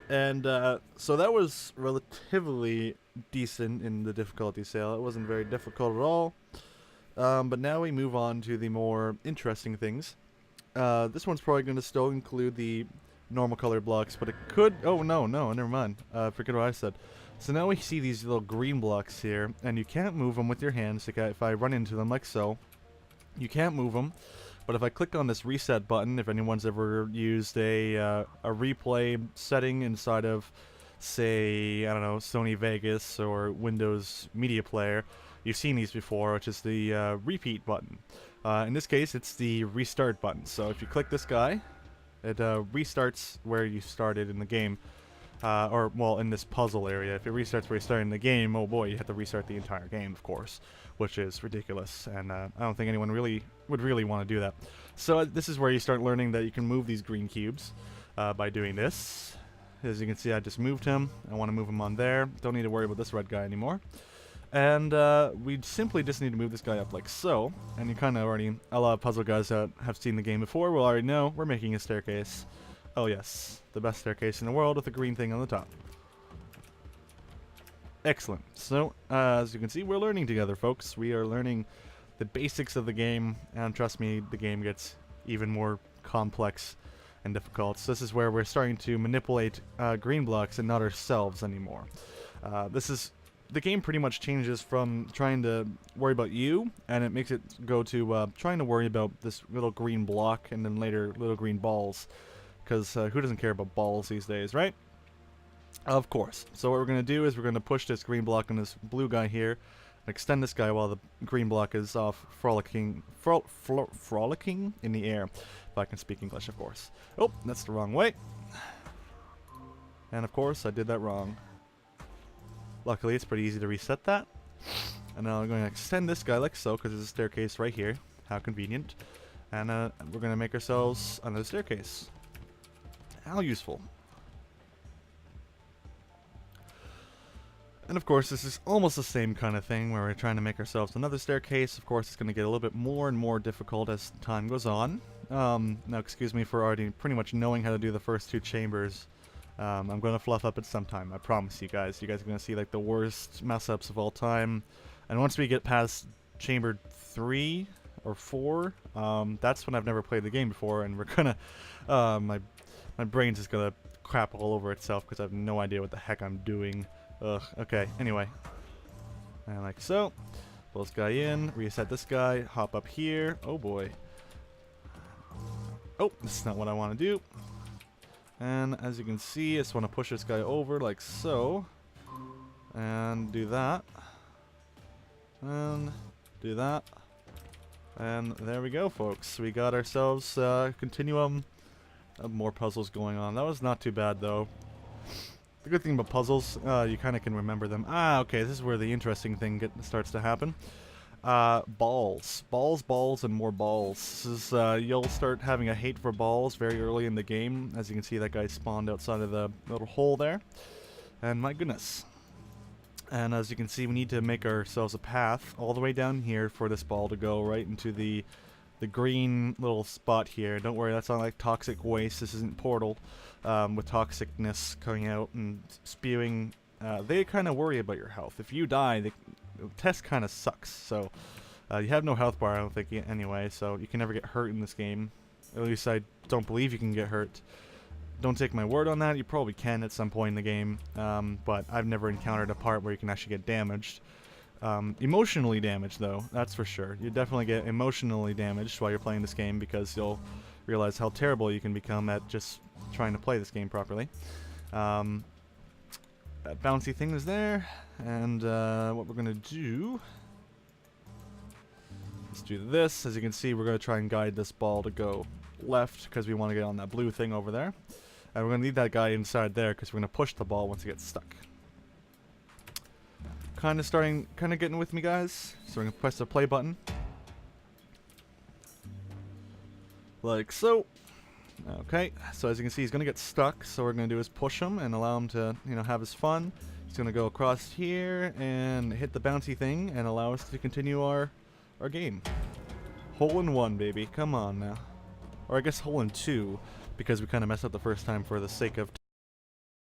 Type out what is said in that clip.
And so that was relatively decent in the difficulty scale. It wasn't very difficult at all. But now we move on to the more interesting things. This one's probably going to still include the normal color blocks, but it could... Oh, no, never mind. Forget what I said. So now we see these little green blocks here, and you can't move them with your hands. Like if I run into them like so, you can't move them. But if I click on this reset button, if anyone's ever used a replay setting inside of, say, I don't know, Sony Vegas or Windows Media Player, you've seen these before, which is the repeat button. In this case, it's the restart button. So if you click this guy, it restarts where you started in the game. Or, well, in this puzzle area. If it restarts where you started in the game, oh boy, you have to restart the entire game, of course, which is ridiculous, and I don't think anyone would really want to do that. So this is where you start learning that you can move these green cubes by doing this. As you can see, I just moved him. I want to move him on there. Don't need to worry about this red guy anymore. And we simply just need to move this guy up like so, and you kind of already, a lot of puzzle guys that have seen the game before will already know we're making a staircase. Oh yes, the best staircase in the world with a green thing on the top. Excellent. So, as you can see, we're learning together, folks. We are learning the basics of the game, and trust me, the game gets even more complex and difficult. So this is where we're starting to manipulate green blocks and not ourselves anymore. The game pretty much changes from trying to worry about you, and it makes it go to trying to worry about this little green block and then later little green balls. Because who doesn't care about balls these days, right? Of course. So what we're going to do is we're going to push this green block and this blue guy here, and extend this guy while the green block is off frolicking in the air. If I can speak English, of course. Oh, that's the wrong way. And of course, I did that wrong. Luckily, it's pretty easy to reset that. And now I'm going to extend this guy like so, because there's a staircase right here. How convenient. And we're going to make ourselves another staircase. How useful. And of course, this is almost the same kind of thing where we're trying to make ourselves another staircase. Of course, it's going to get a little bit more and more difficult as time goes on. Now, excuse me for already pretty much knowing how to do the first two chambers. I'm going to fluff up it sometime, I promise you guys. You guys are going to see like the worst mess-ups of all time. And once we get past chamber 3 or 4, that's when I've never played the game before, and we're going to... My brain's just gonna crap all over itself because I have no idea what the heck I'm doing. Ugh, okay, anyway. And like so. Pull this guy in, reset this guy, hop up here. Oh boy. Oh, this is not what I want to do. And as you can see, I just want to push this guy over like so. And do that. And do that. And there we go, folks. We got ourselves a continuum of more puzzles going on. That was not too bad, though. The good thing about puzzles, you kind of can remember them. Ah, okay, this is where the interesting thing starts to happen. Balls. Balls, and more balls. This is, you'll start having a hate for balls very early in the game. As you can see, that guy spawned outside of the little hole there. And my goodness. And as you can see, we need to make ourselves a path all the way down here for this ball to go right into the green little spot here. Don't worry, that's not like toxic waste. This isn't Portal with toxicness coming out and spewing. They kind of worry about your health. If you die, the test kind of sucks. So you have no health bar, I don't think, anyway, so you can never get hurt in this game. At least I don't believe you can get hurt. Don't take my word on that. You probably can at some point in the game, but I've never encountered a part where you can actually get damaged. Emotionally damaged, though, that's for sure. You definitely get emotionally damaged while you're playing this game because you'll realize how terrible you can become at just trying to play this game properly. That bouncy thing is there, and what we're going to do... Let's do this. As you can see, we're going to try and guide this ball to go left because we want to get on that blue thing over there. And we're going to leave that guy inside there because we're going to push the ball once it gets stuck. Kind of getting with me, guys. So we're going to press the play button. Like so. Okay, so as you can see, he's going to get stuck. So what we're going to do is push him and allow him to, have his fun. He's going to go across here and hit the bouncy thing and allow us to continue our game. Hole in one, baby. Come on now. Or I guess hole in two, because we kind of messed up the first time for the sake of